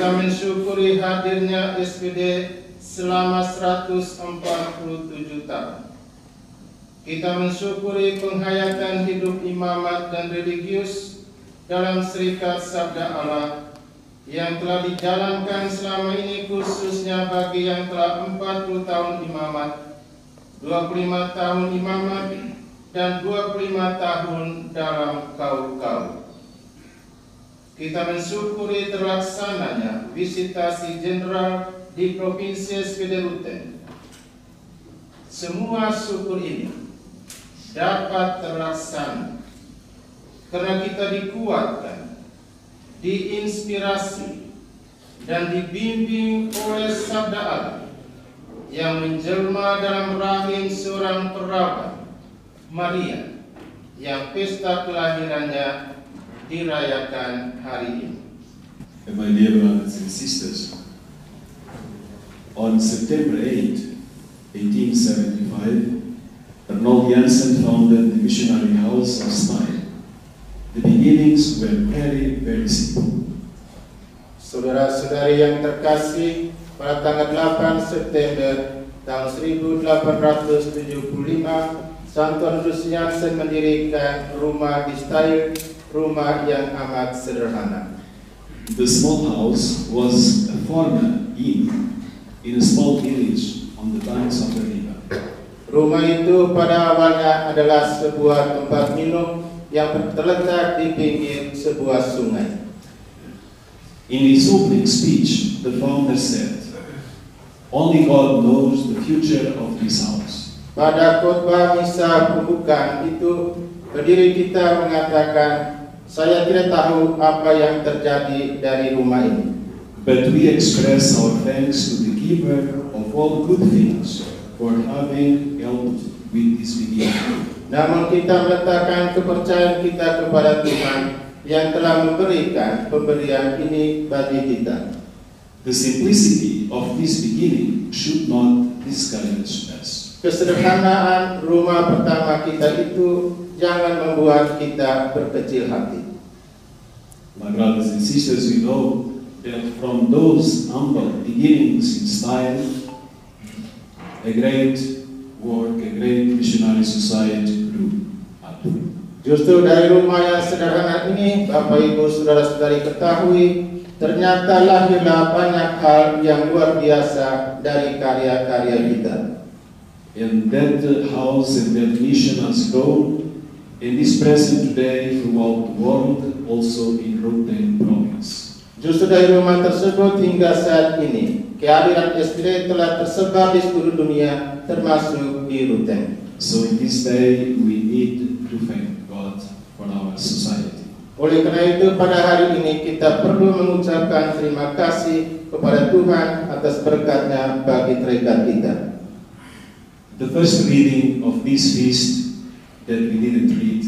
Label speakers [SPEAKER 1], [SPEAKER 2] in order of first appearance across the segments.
[SPEAKER 1] Kita mensyukuri hadirnya SPD selama 147 tahun. Kita mensyukuri penghayatan hidup imamat dan religius dalam serikat Sabda Allah yang telah dijalankan selama ini, khususnya bagi yang telah 40 tahun imamat, 25 tahun imamat, dan 25 tahun dalam kaum-kaum. Kita mensyukuri terlaksananya visitasi general di Provinsi SPD Ruteng. Semua syukur ini dapat terlaksana karena kita dikuatkan, diinspirasi, dan dibimbing oleh Sabda Allah yang menjelma dalam rahim seorang perawat, Maria, yang pesta kelahirannya dirayakan hari ini.
[SPEAKER 2] And my dear brothers and sisters, on September 8, 1875, Arnold Jansen founded the missionary house of Style. The beginnings were very, very simple.
[SPEAKER 1] Saudara-saudari yang terkasih, pada tanggal 8 September tahun 1875, Santo Arnold Jansen mendirikan rumah di Style, rumah yang amat sederhana.
[SPEAKER 2] The small house was a former inn in a small village on the banks of the river.
[SPEAKER 1] Rumah itu pada awalnya adalah sebuah tempat minum yang terletak di pinggir sebuah sungai.
[SPEAKER 2] In his opening speech, the founder said, "Only God knows the future of this house."
[SPEAKER 1] Pada khotbah misa pembukaan itu, pendiri kita mengatakan, "Saya tidak tahu apa yang terjadi dari rumah ini.
[SPEAKER 2] But we express our thanks to the giver of all good things for having helped with this beginning."
[SPEAKER 1] Namun kita meletakkan kepercayaan kita kepada Tuhan yang telah memberikan pemberian ini bagi kita.
[SPEAKER 2] The simplicity of this beginning should not discourage us.
[SPEAKER 1] Kesederhanaan rumah pertama kita itu jangan membuat kita berkecil hati.
[SPEAKER 2] My brothers and sisters, we know that from those humble beginnings in Style, a great work, a great missionary society grew up.
[SPEAKER 1] Justru dari rumah yang sederhana ini, Bapak Ibu Saudara-saudari ketahui, ternyata lahirlah banyak hal yang luar biasa dari karya-karya kita.
[SPEAKER 2] And that house and that mission has grown and is present today throughout the world, also in Ruteng province.
[SPEAKER 1] Justru dari rumah tersebut hingga saat ini, kehadiran SPD telah tersebar di seluruh dunia, termasuk di Ruteng.
[SPEAKER 2] So in this day, we need to thank God for our society.
[SPEAKER 1] Oleh karena itu, pada hari ini kita perlu mengucapkan terima kasih kepada Tuhan atas berkat-Nya bagi terikat kita.
[SPEAKER 2] The first reading of this feast that we didn't read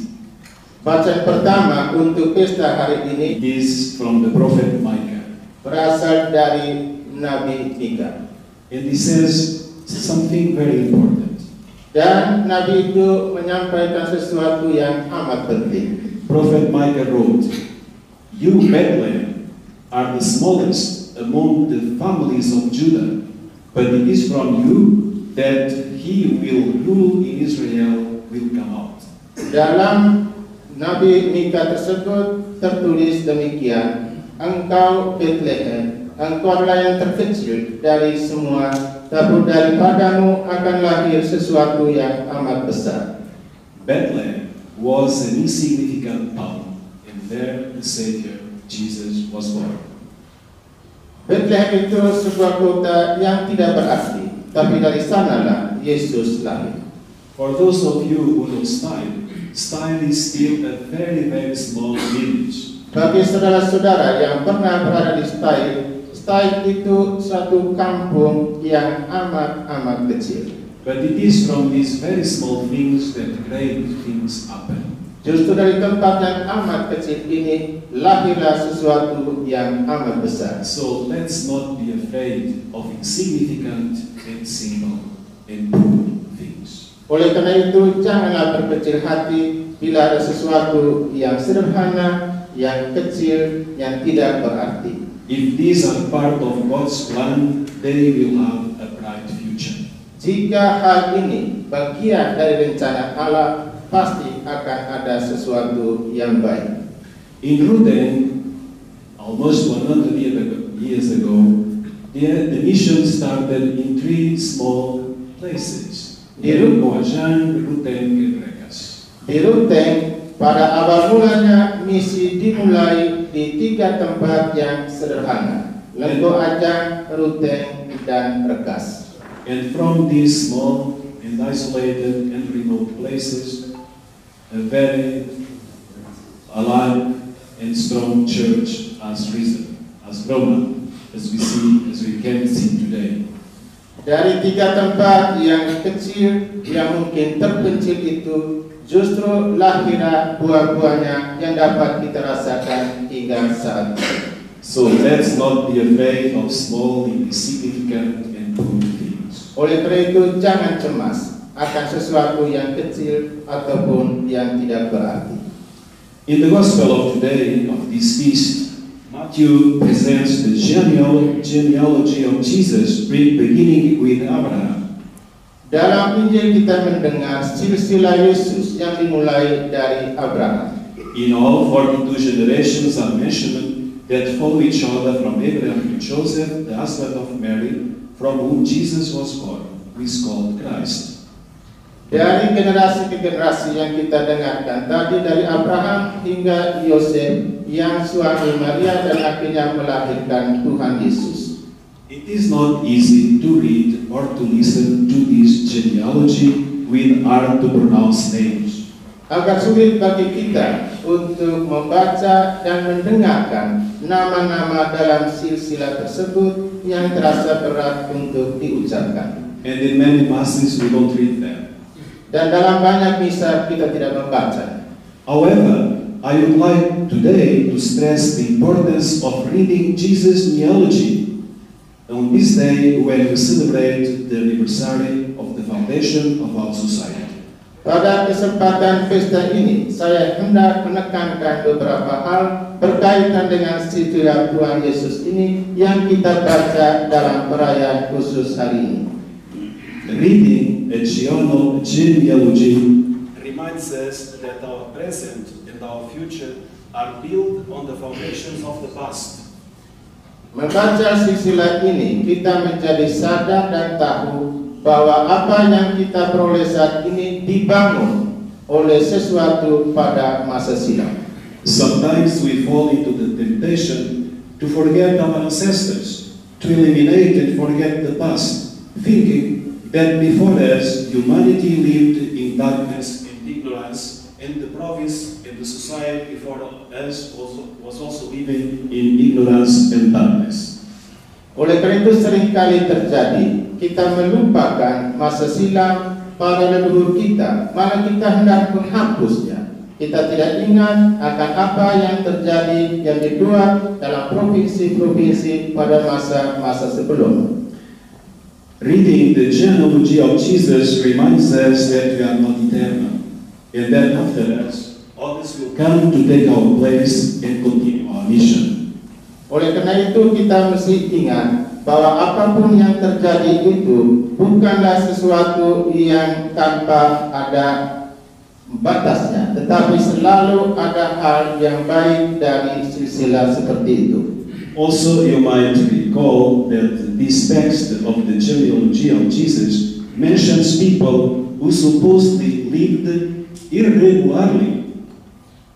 [SPEAKER 1] Bacaan pertama untuk pesta hari ini
[SPEAKER 2] is from the prophet Micah.
[SPEAKER 1] berasal dari Nabi Mika.
[SPEAKER 2] And he says something very important.
[SPEAKER 1] Dan Nabi itu menyampaikan sesuatu yang amat penting.
[SPEAKER 2] Prophet Micah wrote, "You Bethlehem are the smallest among the families of Judah, but it is from you that he will rule in Israel will come out."
[SPEAKER 1] Dalam Nabi Mika tersebut tertulis demikian, "Engkau Bethlehem, engkau adalah yang terkecil dari semua, tapi daripadamu akan lahir sesuatu yang amat besar."
[SPEAKER 2] Bethlehem was an insignificant town, and there the Savior, Jesus, was born.
[SPEAKER 1] Bethlehem itu sebuah kota yang tidak berarti, tapi dari sanalah Yesus lahir.
[SPEAKER 2] For those of you who know Style, Style is still a very, very small village.
[SPEAKER 1] Bagi saudara-saudara yang pernah berada di Style itu suatu kampung yang amat kecil.
[SPEAKER 2] But it is from these very small things that great things happen.
[SPEAKER 1] Justru dari tempat yang amat kecil ini lahirlah sesuatu yang amat besar.
[SPEAKER 2] So let's not be afraid of insignificant and simple and poor things.
[SPEAKER 1] Oleh karena itu, janganlah berkecil hati bila ada sesuatu yang sederhana, yang kecil, yang tidak berarti.
[SPEAKER 2] If these are part of God's plan, they will have a bright future.
[SPEAKER 1] Jika hal ini bagian dari rencana Allah, pasti akan ada sesuatu yang baik.
[SPEAKER 2] In Ruden, almost 100 years ago, the mission started in 3 small places. Di Ruten, and Rekas.
[SPEAKER 1] Di Ruteng, pada awal mulanya misi dimulai di 3 tempat yang sederhana, Lengko Ajang, Ruteng, dan Rekas.
[SPEAKER 2] And from these small and isolated and remote places, a very alive and strong church has risen, has grown, as we can see today.
[SPEAKER 1] Dari 3 tempat yang kecil, yang mungkin terpencil itu, justru lahirlah buah-buahnya yang dapat kita rasakan hingga saat ini.
[SPEAKER 2] So let's not be afraid of small, insignificant, and poor things.
[SPEAKER 1] Oleh karena itu, jangan cemas akan sesuatu yang kecil ataupun yang tidak berarti.
[SPEAKER 2] In the Gospel of today, of this feast, Matthew presents the genealogy of Jesus, beginning with Abraham.
[SPEAKER 1] Dalam Injil kita mendengar silsilah Yesus yang dimulai dari Abraham.
[SPEAKER 2] In all 42 generations are mentioned that follow each other from Abraham to Joseph, the husband of Mary, from whom Jesus was born, who is called Christ.
[SPEAKER 1] Dari generasi ke generasi yang kita dengarkan tadi, dari Abraham hingga Yosef yang suami Maria dan akhirnya melahirkan Tuhan Yesus.
[SPEAKER 2] It is not easy to read or to listen to this genealogy with hard to pronounce names.
[SPEAKER 1] Agak sulit bagi kita untuk membaca dan mendengarkan nama-nama dalam silsilah tersebut yang terasa berat untuk diucapkan.
[SPEAKER 2] And in many masses we don't read them.
[SPEAKER 1] Dan dalam banyak misa kita tidak membaca.
[SPEAKER 2] However, I would like today to stress the importance of reading Jesus' genealogy on this day when we celebrate the anniversary of the foundation of our society.
[SPEAKER 1] Pada kesempatan pesta ini, saya hendak menekankan beberapa hal berkaitan dengan silsilah Tuhan Yesus ini yang kita baca dalam perayaan khusus hari ini.
[SPEAKER 2] Reading a genealogy reminds us that our present and our future are built on the foundations of the past.
[SPEAKER 1] Membaca silsilah ini, kita menjadi sadar dan tahu bahwa apa yang kita peroleh saat ini dibangun oleh sesuatu pada masa silam.
[SPEAKER 2] Sometimes we fall into the temptation to forget our ancestors, to eliminate and forget the past, thinking that before us humanity lived in darkness and ignorance, and the province and the society before us was also living in ignorance and darkness.
[SPEAKER 1] Oleh karena itu seringkali terjadi kita melupakan masa silam para leluhur kita, malah kita hendak menghapusnya. Kita tidak ingat akan apa yang terjadi yang dibuat dalam provinsi-provinsi pada masa-masa sebelum.
[SPEAKER 2] Reading the genealogy of Jesus reminds us that we are not eternal, and that after us, others will come to take our place and continue our mission.
[SPEAKER 1] Oleh karena itu kita mesti ingat bahwa apapun yang terjadi itu bukanlah sesuatu yang tanpa ada batasnya, tetapi selalu ada hal yang baik dari silsilah seperti itu.
[SPEAKER 2] Also, you might recall that this text of the genealogy of Jesus mentions people who supposedly lived irregularly.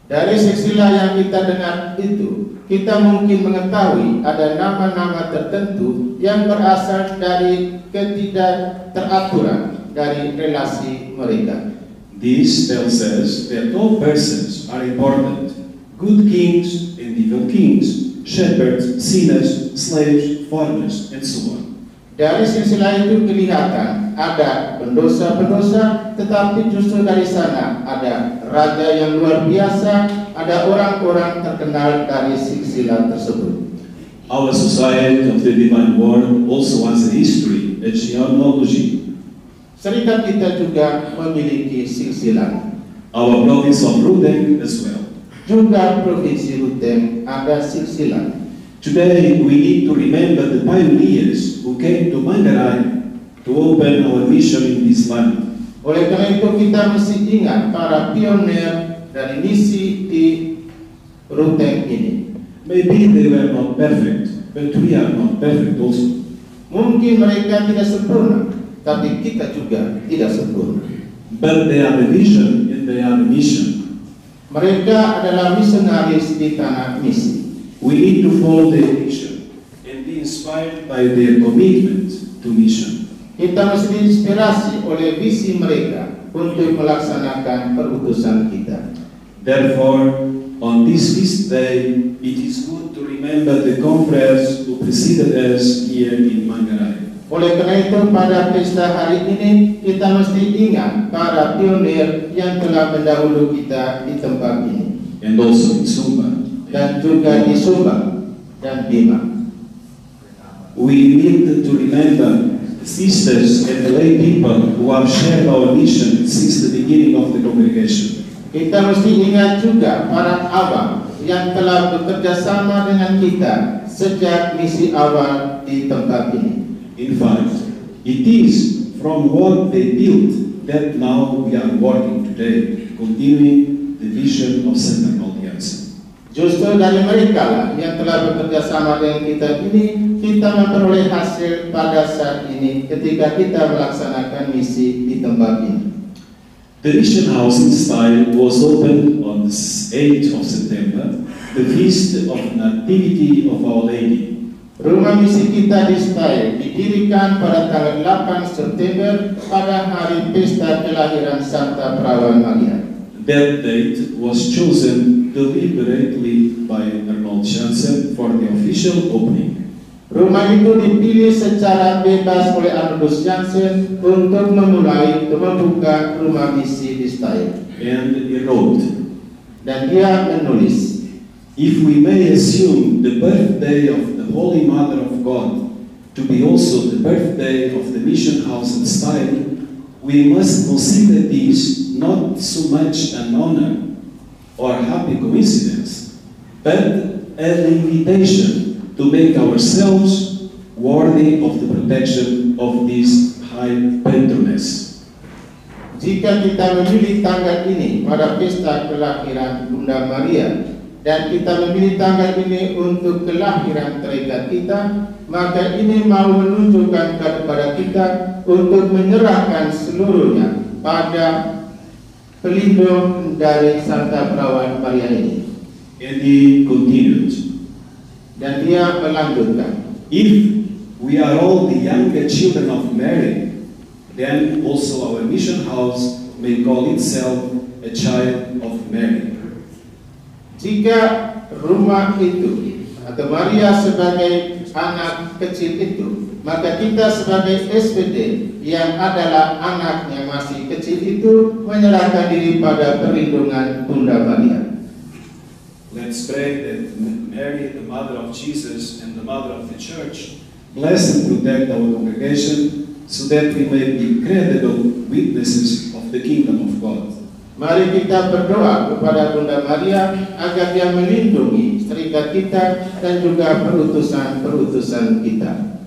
[SPEAKER 1] Dari silsilah yang kita dengar itu, kita mungkin mengetahui ada nama-nama tertentu yang berasal dari ketidakteraturan dari relasi mereka.
[SPEAKER 2] This tells us that all persons are important: good kings and evil kings, shepherds, sinners, slaves, foreigners, and so on.
[SPEAKER 1] Dari silsilah itu kelihatan ada pendosa-pendosa, tetapi justru dari sana ada raja yang luar biasa, ada orang-orang terkenal dari silsilah tersebut.
[SPEAKER 2] Our society of the divine world also has a history, a genealogy.
[SPEAKER 1] Serikat kita juga memiliki silsilah.
[SPEAKER 2] Our province of Ruden as well.
[SPEAKER 1] Juga provinsi Ruteng ada silsilah.
[SPEAKER 2] Today we need to remember the pioneers who came to Manggarai to open our mission in this land.
[SPEAKER 1] Oleh karena itu kita mesti ingat para pionir dari misi di Ruteng ini.
[SPEAKER 2] Maybe they were not perfect, but we are not perfect also.
[SPEAKER 1] Mungkin mereka tidak sempurna, tapi kita juga tidak sempurna.
[SPEAKER 2] But they are a vision and they are a mission.
[SPEAKER 1] Mereka adalah misionaris di tanah misi.
[SPEAKER 2] We need to follow their mission and be inspired by their commitment to mission.
[SPEAKER 1] Kita mesti diinspirasi oleh visi mereka untuk melaksanakan perutusan kita.
[SPEAKER 2] Therefore, on this feast day, it is good to remember the confreres who preceded us here in Manggarai.
[SPEAKER 1] Oleh karena itu, pada pesta hari ini kita mesti ingat para pionir yang telah mendahulu kita di tempat ini.
[SPEAKER 2] And also in Sumba.
[SPEAKER 1] Dan juga di Sumba dan Bima.
[SPEAKER 2] We need to remember the sisters and the lay people who have shared our mission since the beginning of the congregation.
[SPEAKER 1] Kita mesti ingat juga para abang yang telah bekerja sama dengan kita sejak misi awal di tempat ini.
[SPEAKER 2] In fact, it is from what they built that now we are working today, continuing the vision of St. Arnoldiansen.
[SPEAKER 1] Justru dari mereka lah yang telah bekerja sama dengan kita ini, kita memperoleh hasil pada saat ini ketika kita melaksanakan misi di tempat ini.
[SPEAKER 2] The mission house in Style was opened on the 8th of September, the feast of Nativity of Our Lady.
[SPEAKER 1] Rumah misi kita di Style didirikan pada tanggal 8 September pada hari pesta kelahiran Santa Perawan Maria.
[SPEAKER 2] That date was chosen deliberately by Arnold Jansen for the official opening.
[SPEAKER 1] Rumah itu dipilih secara bebas oleh Arnoldus Jansen untuk membuka rumah misi di Style.
[SPEAKER 2] And he wrote,
[SPEAKER 1] Dan dia menulis,
[SPEAKER 2] if we may assume the birthday of the Holy Mother of God to be also the birthday of the mission house in Style, we must consider this not so much an honor or a happy coincidence, but an invitation to make ourselves worthy of the protection of this high patroness.
[SPEAKER 1] Jika kita memilih tanggal ini pada pesta kelahiran Bunda Maria, dan kita memilih tanggal ini untuk kelahiran terikat kita, maka ini mau menunjukkan kepada kita untuk menyerahkan seluruhnya pada pelindung dari Santa Perawan Maria ini.
[SPEAKER 2] And he continued,
[SPEAKER 1] Dan dia melanjutkan,
[SPEAKER 2] if we are all the younger children of Mary, then also our mission house may call itself a child of Mary.
[SPEAKER 1] jika rumah itu atau Maria sebagai anak kecil itu, maka kita sebagai SPD yang adalah anaknya masih kecil itu menyerahkan diri pada perlindungan Bunda Maria.
[SPEAKER 2] Let's pray that Mary, the mother of Jesus and the mother of the church, bless and protect our congregation so that we may be credible witnesses of the kingdom of God.
[SPEAKER 1] Mari kita berdoa kepada Bunda Maria agar dia melindungi serikat kita dan juga perutusan-perutusan kita.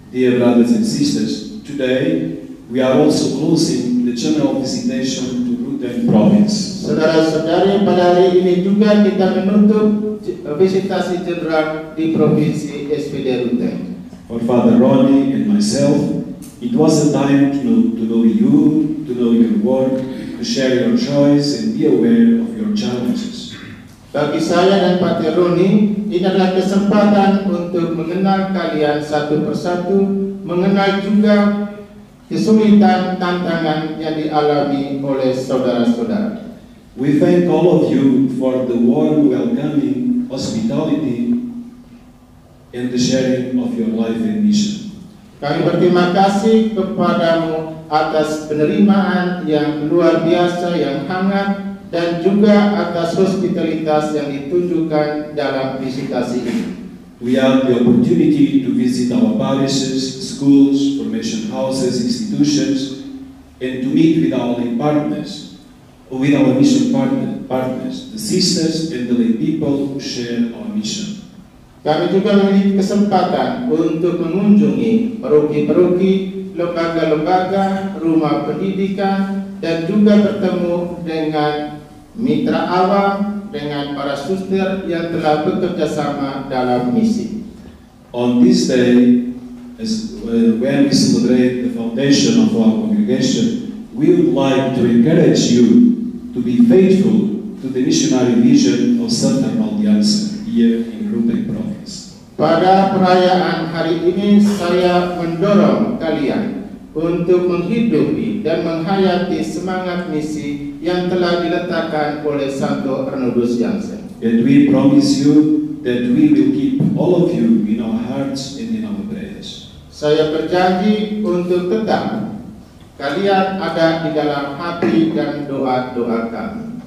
[SPEAKER 2] Dear brothers and sisters, today we are also closing the general visitation to Ruteng province.
[SPEAKER 1] Saudara-saudari, pada hari ini juga kita menutup visitasi general di Provinsi SPD Ruteng.
[SPEAKER 2] For Father Ronnie and myself, it was a time to know you, to know your work, to share your joys and be aware of your challenges.
[SPEAKER 1] Bagi saya dan Pak Teroni, ini adalah kesempatan untuk mengenal kalian satu persatu, mengenal juga kesulitan, tantangan yang dialami oleh saudara-saudara.
[SPEAKER 2] We thank all of you for the warm welcoming, hospitality, and the sharing of your life and mission.
[SPEAKER 1] Kami berterima kasih kepadamu atas penerimaan yang luar biasa, yang hangat, dan juga atas hospitalitas yang ditunjukkan dalam visitasi ini.
[SPEAKER 2] We have the opportunity to visit our parishes, schools, formation houses, institutions, and to meet with our lay partners, with our mission partners, the sisters and the lay people who share our mission.
[SPEAKER 1] Kami juga memiliki kesempatan untuk mengunjungi paroki-paroki, lembaga-lembaga, rumah pendidikan, dan juga bertemu dengan mitra awam, dengan para suster yang telah bekerja sama dalam misi.
[SPEAKER 2] On this day, when we celebrate the foundation of our congregation, we would like to encourage you to be faithful to the missionary vision of Santa Maldianse here in Ruteng Province.
[SPEAKER 1] Pada perayaan hari ini, saya mendorong kalian untuk menghidupi dan menghayati semangat misi yang telah diletakkan oleh Santo Arnolus Jansen.
[SPEAKER 2] And we promise you that we will keep all of you in our hearts and in our prayers.
[SPEAKER 1] Saya berjanji untuk tetap kalian ada di dalam hati dan doa-doa kami.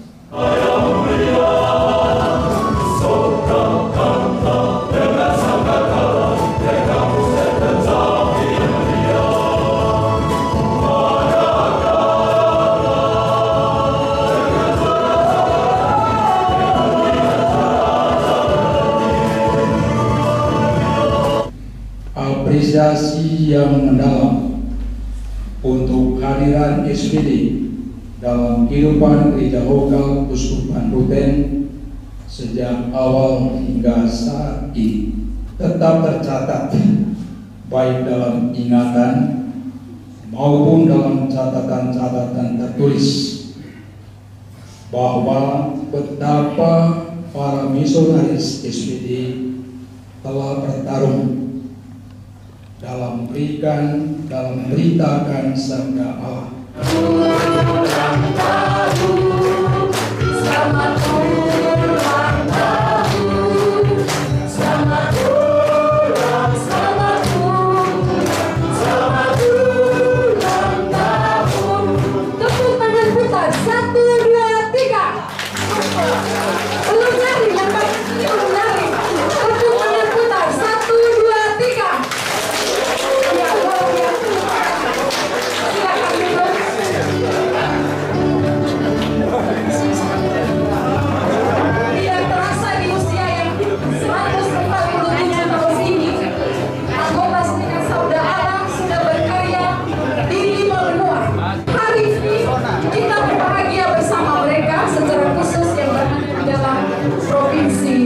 [SPEAKER 3] Apresiasi yang mendalam untuk kehadiran SPD dalam kehidupan gereja lokal Uskupan Ruteng sejak awal hingga saat ini tetap tercatat baik dalam ingatan maupun dalam catatan-catatan tertulis bahwa betapa para misionaris SPD telah bertarung dalam berikan, dalam memberitakan sabda Allah. Ulang tahun, selamat ulang tahun, selamat ulang, selamat ulang tahun. Tepuk tangan putar, 1, 2, 3. Belum nari, yang baik ini belum nari. Tepuk tangan putar, 1, 2, 3. Tidak terasa di usia yang 147 tahun ini, anggota Serikat Sabda Allah sudah berkarya di 5 benua. Hari ini kita berbahagia bersama mereka, secara khusus yang berada di dalam provinsi